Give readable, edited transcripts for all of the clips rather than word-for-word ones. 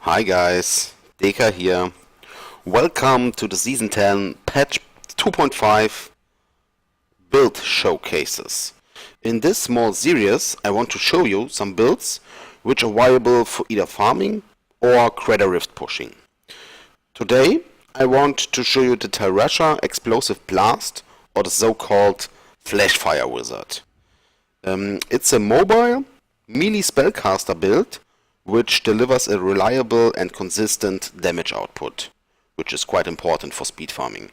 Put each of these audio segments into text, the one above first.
Hi guys, Deka here. Welcome to the Season 10 Patch 2.5 Build Showcases. In this small series, I want to show you some builds which are viable for either farming or Crater Rift pushing. Today, I want to show you the Terrasha Explosive Blast, or the so-called Flash Fire Wizard. It's a mobile, melee spellcaster build which delivers a reliable and consistent damage output, which is quite important for speed farming.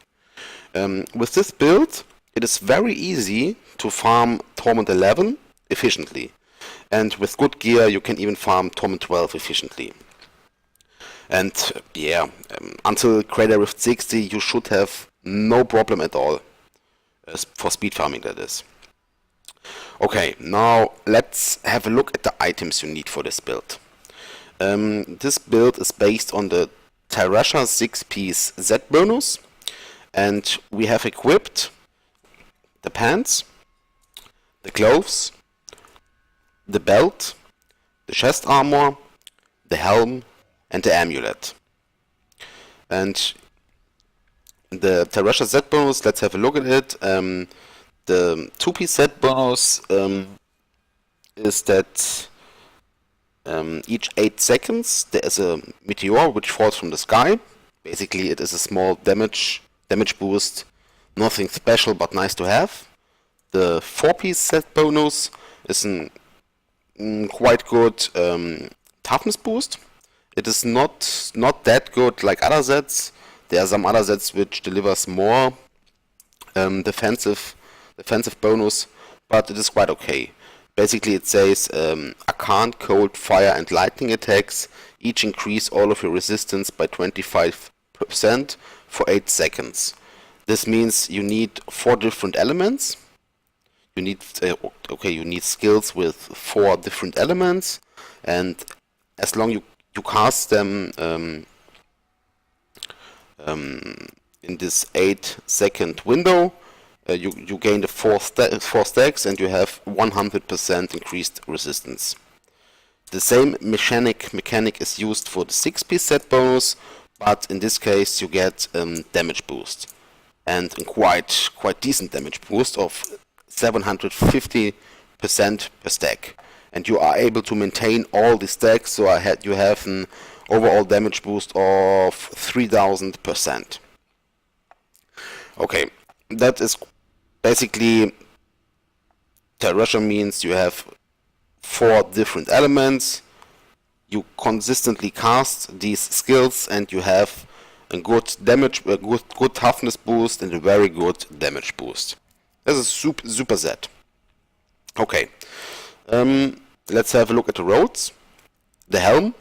With this build, it is very easy to farm Torment 11 efficiently, and with good gear you can even farm Torment 12 efficiently. And until Crater Rift 60 you should have no problem at all, for speed farming that is. Okay, now let's have a look at the items you need for this build. This build is based on the Terrasha 6-piece Z bonus, and we have equipped the pants, the gloves, the belt, the chest armor, the helm, and the amulet. And the Terrasha Z bonus, let's have a look at it. The 2-piece Z bonus is that each 8 seconds there is a meteor which falls from the sky. Basically it is a small damage boost, nothing special but nice to have. The 4-piece set bonus is a quite good toughness boost. It is not that good like other sets. There are some other sets which delivers more defensive bonus, but it is quite okay. Basically it says Arcane, Cold, Fire and Lightning attacks each increase all of your resistance by 25% for 8 seconds. This means you need 4 different elements. You need skills with 4 different elements, and as long you cast them in this 8-second window, you gain the 4 stacks and you have 100% increased resistance. The same mechanic is used for the 6-piece set bonus, but in this case you get damage boost, and a quite decent damage boost of 750% per stack, and you are able to maintain all the stacks, so you have an overall damage boost of 3000%. Okay, that is basically Terrasha means you have 4 different elements, you consistently cast these skills, and you have a good good toughness boost and a very good damage boost. This is super set. Okay, let's have a look at the roads. The helm,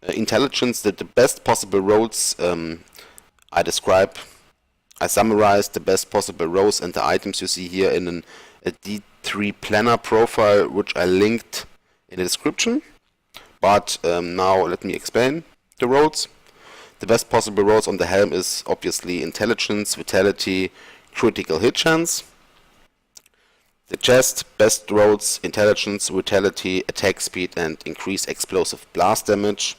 intelligence, the best possible roads. I summarized the best possible rows and the items you see here in a D3 planner profile, which I linked in the description. But now let me explain the roads. The best possible roads on the helm is obviously intelligence, vitality, critical hit chance. The chest, best roads, intelligence, vitality, attack speed and increased explosive blast damage.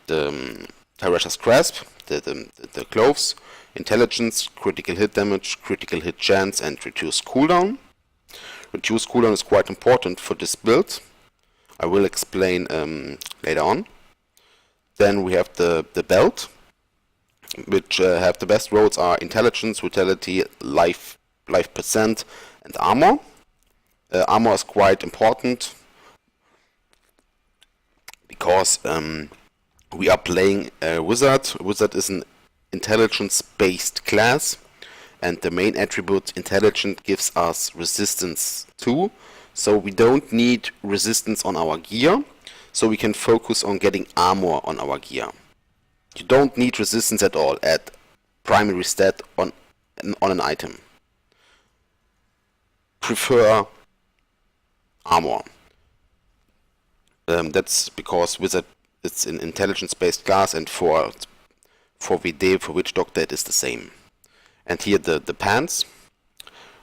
The Terrasha's grasp, the gloves, intelligence, critical hit damage, critical hit chance and reduced cooldown. Reduced cooldown is quite important for this build. I will explain later on. Then we have the belt, which have the best roads are intelligence, vitality, life percent and armor. Armor is quite important because we are playing a wizard. Wizard is an intelligence-based class, and the main attribute intelligent gives us resistance 2, so we don't need resistance on our gear, so we can focus on getting armor on our gear. You don't need resistance at all at primary stat on an item. Prefer armor. That's because wizard it's an intelligence-based class, and for VD, for Witch Doctor, it is the same. And here the pants.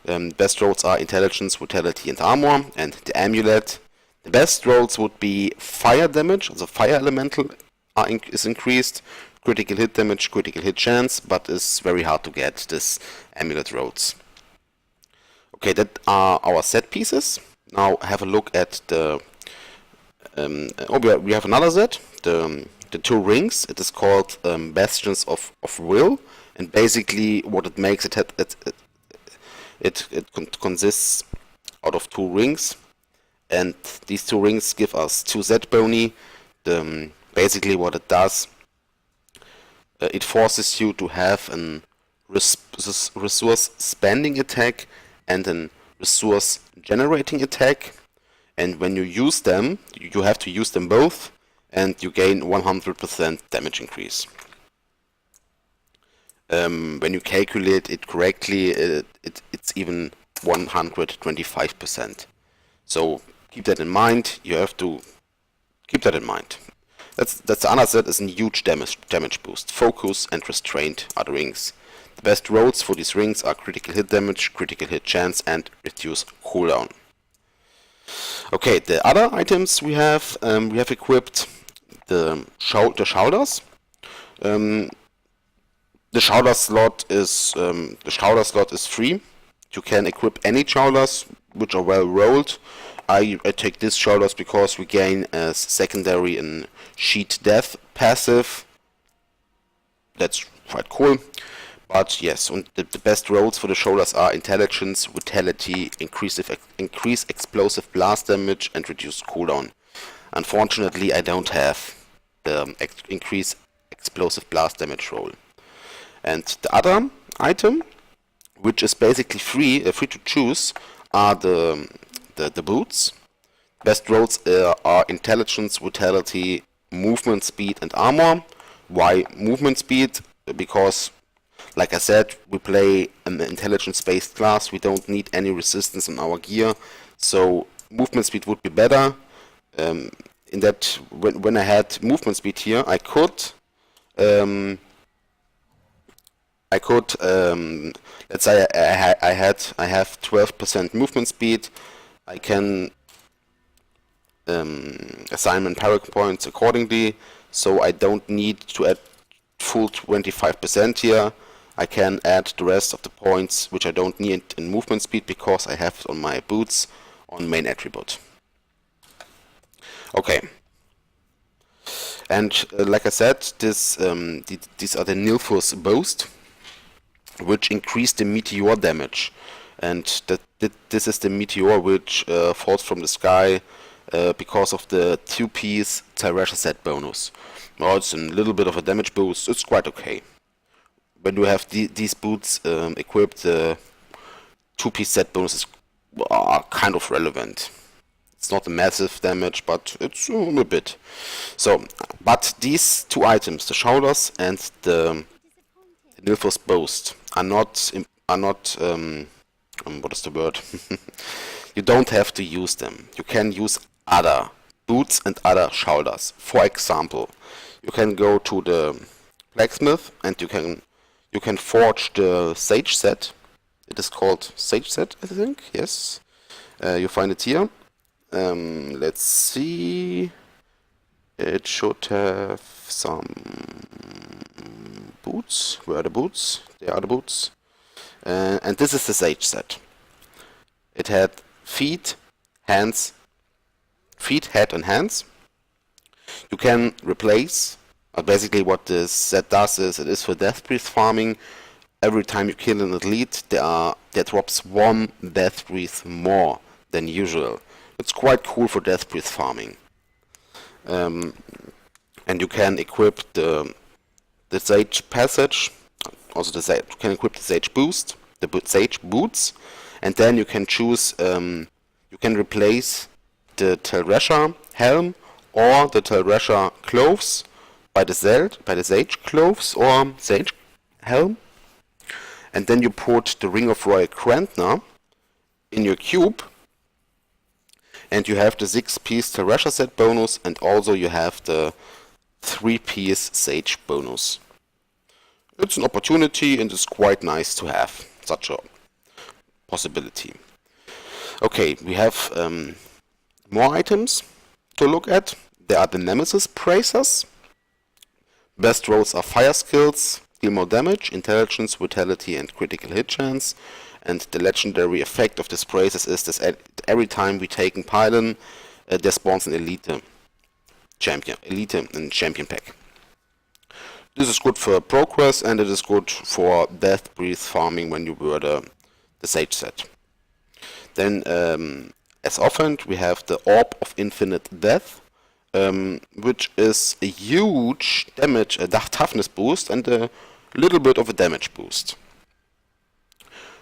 Best roads are intelligence, vitality and armor, and the amulet. The best rolls would be fire damage, also fire elemental is increased, critical hit damage, critical hit chance, but it's very hard to get this amulet rolls. Okay, that are our set pieces. Now have a look at the we have another set, the two rings. It is called Bastions of Will, and basically what it makes, it consists out of two rings, and these two rings give us 2 Z boni. Basically what it does, it forces you to have an resource spending attack and an resource generating attack, and when you use them, you have to use them both, and you gain 100% damage increase. When you calculate it correctly, it's even 125%. So keep that in mind. You have to keep that in mind. That's the other set is a huge damage boost. Focus and restraint are the rings. The best rolls for these rings are critical hit damage, critical hit chance, and reduce cooldown. Okay, the other items we have equipped the shoulders. The shoulder slot is free. You can equip any shoulders which are well rolled. I take these shoulders because we gain as secondary in sheet death passive. That's quite cool. But yes, and the best rolls for the shoulders are intelligence, vitality, increase explosive blast damage, and reduce cooldown. Unfortunately, I don't have the increase explosive blast damage roll. And the other item, which is basically free to choose, are the boots. Best rolls are intelligence, vitality, movement speed, and armor. Why movement speed? Because, like I said, we play an intelligence-based class. We don't need any resistance in our gear, so movement speed would be better. In that, when I had movement speed here, I could let's say I have 12% movement speed. I can assign my power points accordingly, so I don't need to add full 25% here. I can add the rest of the points which I don't need in movement speed because I have it on my boots on main attribute. Okay. And like I said, these are the Nilfus Boast, which increase the meteor damage, and this is the meteor which falls from the sky because of the 2-piece Tyresha set bonus. Well, it's a little bit of a damage boost. It's quite okay. When you have these boots equipped, the 2-piece set bonuses are kind of relevant. It's not a massive damage, but it's a bit. So, but these two items, the shoulders and the Nilfos Boast, are not what is the word? You don't have to use them. You can use other boots and other shoulders. For example, you can go to the blacksmith and you can forge the sage set. It is called sage set, I think. Yes, you find it here. Let's see. It should have some boots. Where are the boots? There are the boots. And this is the sage set. It had feet, hands, feet, head, and hands. You can replace. Basically, what this set does is it is for Death Breath farming. Every time you kill an elite, there drops 1 Death Breath more than usual. It's quite cool for Death Breath farming. And you can equip the Sage Passage. Also, you can equip the Sage Boost, the Sage Boots, and then you can choose. You can replace the Telresha Helm or the Telresha Clothes by the Sage Clothes or Sage Helm, and then you put the Ring of Royal Krantner in your cube, and you have the 6-piece Telresha set bonus, and also you have the 3-piece Sage bonus. It's an opportunity, and it's quite nice to have such a possibility. Okay, we have more items to look at. There are the Nemesis Bracers. Best rolls are fire skills, deal more damage, intelligence, vitality and critical hit chance. And the legendary effect of this bracers is that every time we take a pylon, there spawns an elite and champion pack. This is good for progress and it is good for death breath farming when you were the sage set. Then as offhand we have the Orb of Infinite Death, which is a huge damage, a toughness boost and a little bit of a damage boost.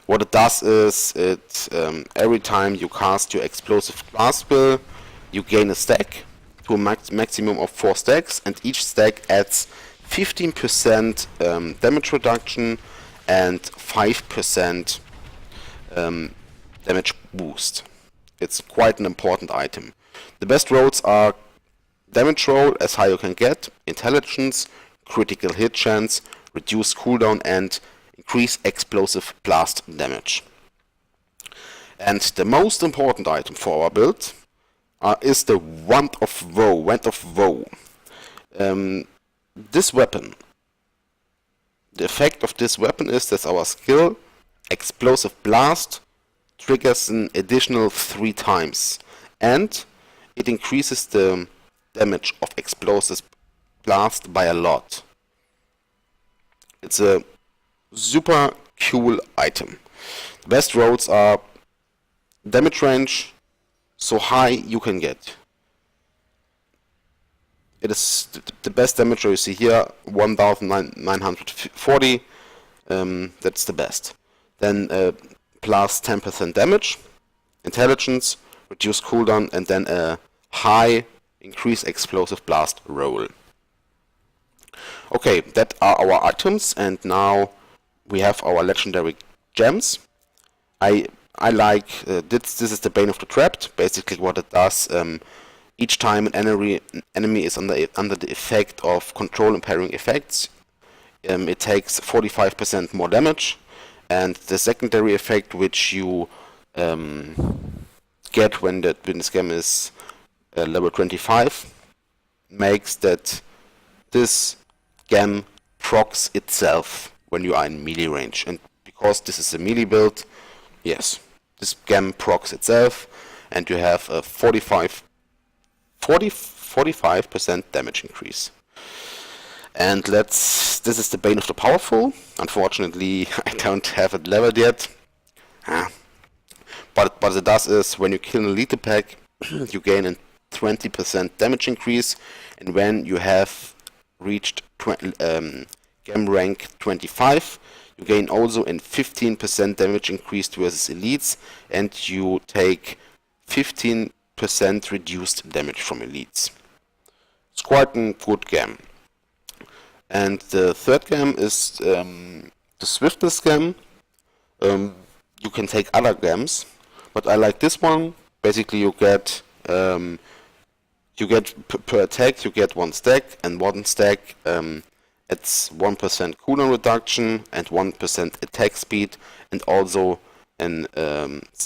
What it does is it every time you cast your explosive blast spell, you gain a stack to a maximum of 4 stacks, and each stack adds 15% damage reduction and 5% damage boost. It's quite an important item. The best rolls are damage roll as high you can get, intelligence, critical hit chance, reduce cooldown and increase explosive blast damage. And the most important item for our build is the Wand of Woe. This weapon, the effect of this weapon is that our skill Explosive Blast triggers an additional 3 times, and it increases the damage of Explosive Blast by a lot. It's a super cool item. The best rolls are damage range so high you can get. It is the best damage you see here, 1940. That's the best. Then plus 10% damage, intelligence, reduce cooldown, and then a high increase explosive blast roll. Okay, that are our items, and now we have our legendary gems. I like this is the Bane of the Trapped. Basically, what it does, each time an enemy is under the effect of control impairing effects, it takes 45% more damage. And the secondary effect, which you get when this gem is level 25, makes that this gem procs itself when you are in melee range. And because this is a melee build, yes, this gem procs itself, and you have a 45% damage increase. And this is the Bane of the Powerful. Unfortunately, I don't have it leveled yet. But what it does is, when you kill an elite pack, you gain a 20% damage increase, and when you have reached gem rank 25, you gain also a 15% damage increase versus elites, and you take 15% reduced damage from elites. It's quite a good gem. And the third gem is the Swiftness gem. You can take other gems, but I like this one. Basically, you get per attack you get 1 stack, and 1 stack it's 1% cooldown reduction and 1% attack speed, and also an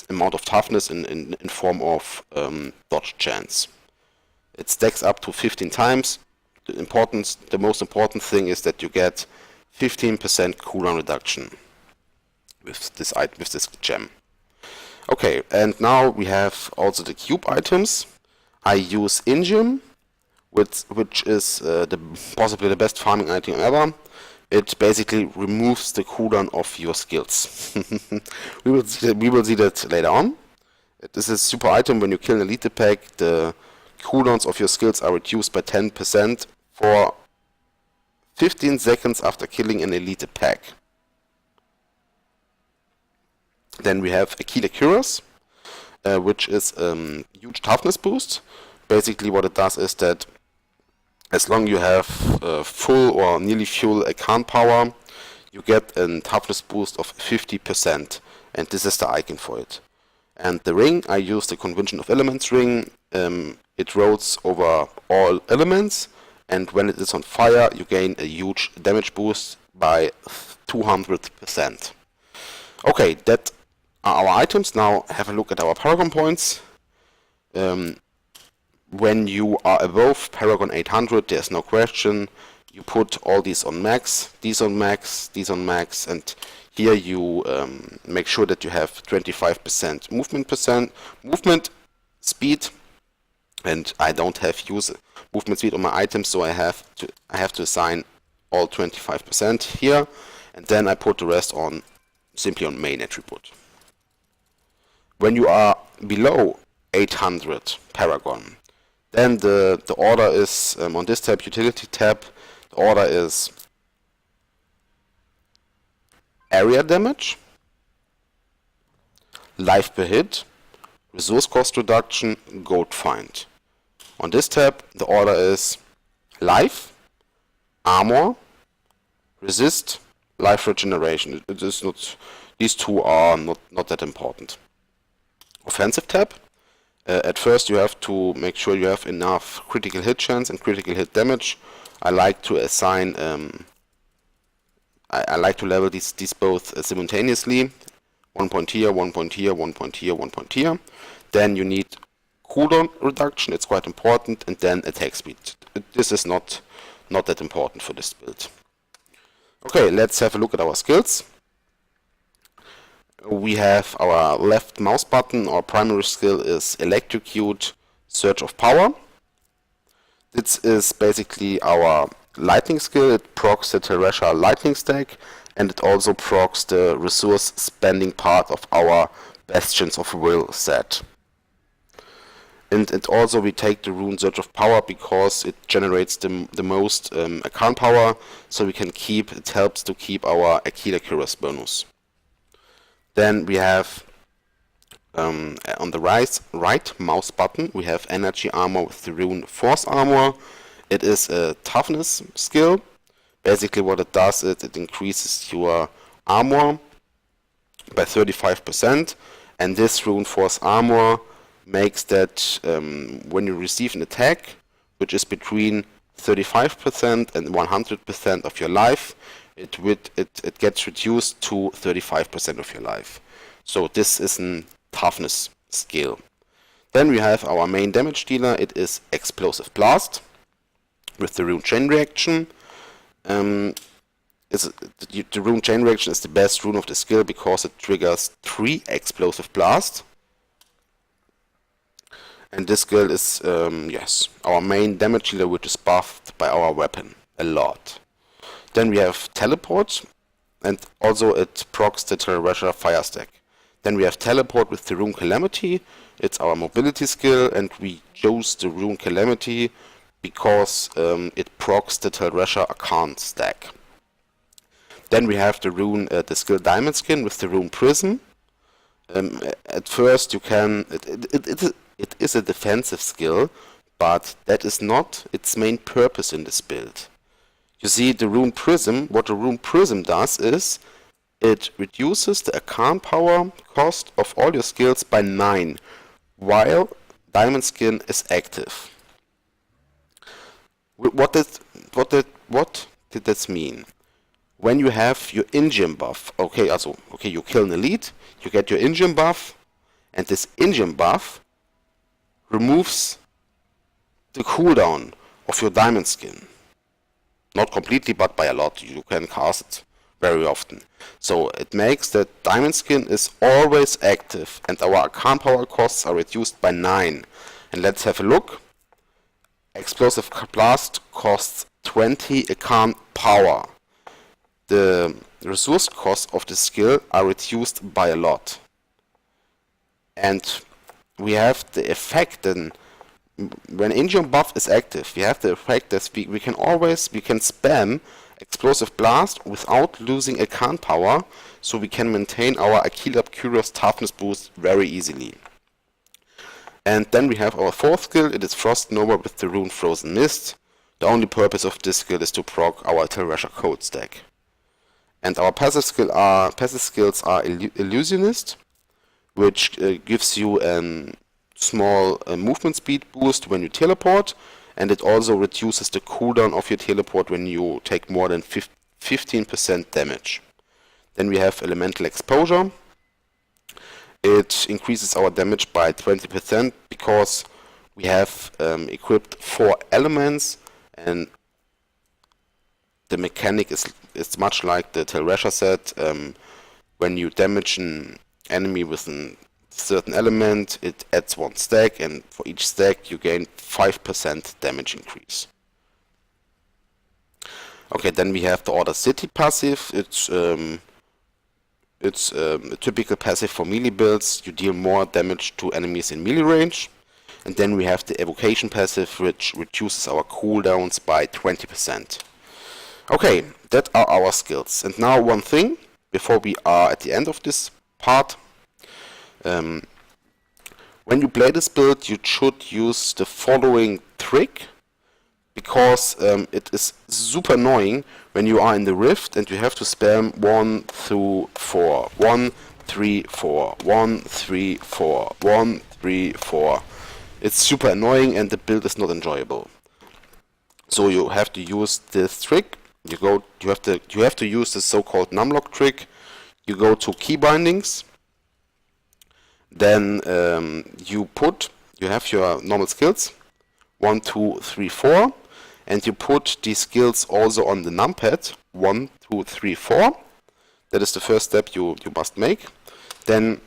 amount of toughness in form of dodge chance. It stacks up to 15 times. The most important thing is that you get 15% cooldown reduction with this gem. Okay, and now we have also the cube items. I use Ingium, which is possibly the best farming item ever. It basically removes the cooldown of your skills. we will see that later on. This is a super item. When you kill an elite pack, the cooldowns of your skills are reduced by 10% for 15 seconds after killing an elite pack. Then we have Aquila Cuirass, which is a huge toughness boost. Basically what it does is that as long as you have full or nearly full account power, you get a toughness boost of 50%, and this is the icon for it. And the ring, I use the Convention of Elements ring. It rolls over all elements, and when it is on fire, you gain a huge damage boost by 200%. Okay, that are our items. Now have a look at our Paragon points. when you are above Paragon 800, there's no question. You put all these on max, these on max, these on max, and here you make sure that you have 25% movement speed, and I don't have movement speed on my items, so I have to assign all 25% here, and then I put the rest on simply on main attribute. When you are below 800 Paragon, then the order is on this tab, utility tab, the order is area damage, life per hit, resource cost reduction, gold find. On this tab, the order is life, armor, resist, life regeneration. It is not; these two are not that important. Offensive tab. At first, you have to make sure you have enough critical hit chance and critical hit damage. I like to assign. I like to level these both simultaneously. 1 point here, 1 point here, 1 point here, 1 point here. Then you need cooldown reduction. It's quite important, and then attack speed. This is not that important for this build. Okay, let's have a look at our skills. We have our left mouse button. Our primary skill is Electrocute, Surge of Power. This is basically our lightning skill. It procs the Terresha lightning stack, and it also procs the resource spending part of our Bastions of Will set. And also we take the rune Surge of Power because it generates the most account power, so we can it helps to keep our Aquila Cuirass bonus. Then we have on the right mouse button, we have Energy Armor with the rune Force Armor. It is a toughness skill. Basically what it does is it increases your armor by 35%, and this rune Force Armor makes that when you receive an attack, which is between 35% and 100% of your life, it gets reduced to 35% of your life. So this is a toughness skill. Then we have our main damage dealer. It is Explosive Blast with the rune Chain Reaction. The rune Chain Reaction is the best rune of the skill because it triggers 3 Explosive Blast. And this skill is our main damage dealer, which is buffed by our weapon a lot. Then we have Teleport, and also it procs the Terresha Fire Stack. Then we have Teleport with the rune Calamity. It's our mobility skill, and we chose the rune Calamity because it procs the Terresha Arcane stack. Then we have the skill Diamond Skin with the rune Prism. At first you can, it is a defensive skill, but that is not its main purpose in this build. You see, the rune Prism, what the rune Prism does is, it reduces the account power cost of all your skills by 9, while Diamond Skin is active. What did this mean? When you have your engine buff, you kill an elite, you get your engine buff, and this engine buff removes the cooldown of your Diamond Skin. Not completely, but by a lot. You can cast it very often. So it makes that Diamond Skin is always active, and our account power costs are reduced by 9. And let's have a look. Explosive Blast costs 20 account power. The resource costs of the skill are reduced by a lot. And we have the effect then, when engine buff is active, we have the effect that we can spam Explosive Blast without losing account power, so we can maintain our Aquila Cuirass toughness boost very easily. And then we have our fourth skill. It is Frost Nova with the rune Frozen Mist. The only purpose of this skill is to proc our Terresha code stack. And our passive skills are Illusionist, which gives you a small movement speed boost when you teleport, and it also reduces the cooldown of your teleport when you take more than 15% damage. Then we have Elemental Exposure. It increases our damage by 20% because we have equipped 4 elements, and the mechanic is much like the Telresha set. When you damage an enemy with a certain element, it adds 1 stack, and for each stack you gain 5% damage increase. Okay, then we have the Order City passive. It's a typical passive for melee builds. You deal more damage to enemies in melee range. And then we have the Evocation passive, which reduces our cooldowns by 20%. Okay, that are our skills. And now one thing, before we are at the end of this part. When you play this build, you should use the following trick, because it is super annoying when you are in the rift and you have to spam 1 through 4, 1, 3, 4, 1, 3, 4, 1, 3, 4. It's super annoying and the build is not enjoyable. So you have to use this trick. You have to use the so-called Numlock Trick. You go to key bindings. Then you have your normal skills, 1, 2, 3, 4, and you put these skills also on the numpad, 1, 2, 3, 4. That is the first step you must make. Then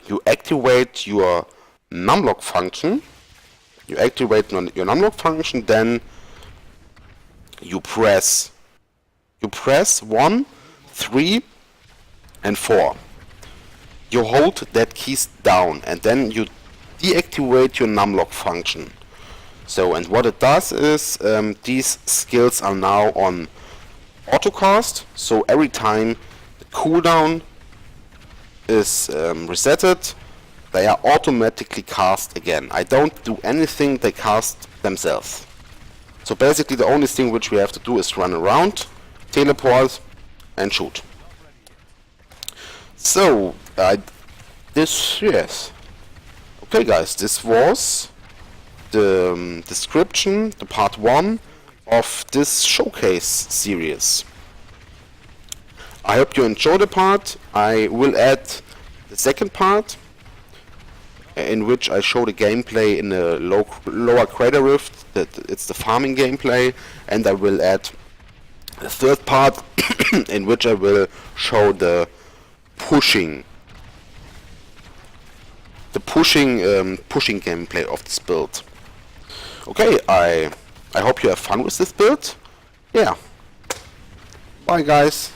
you activate your numlock function. Then you press 1, 3, and 4. You hold that keys down and then you deactivate your numlock function. So, and what it does is these skills are now on autocast, so every time the cooldown is resetted, they are automatically cast again. I don't do anything, they cast themselves. So basically the only thing which we have to do is run around, teleport and shoot. So, yes. Okay guys, this was the description, the part 1 of this showcase series. I hope you enjoyed the part. I will add the second part, in which I show the gameplay in a lower crater rift. It's the farming gameplay, and I will add the third part in which I will show the pushing gameplay of this build. Okay, I hope you have fun with this build. Yeah. Bye guys.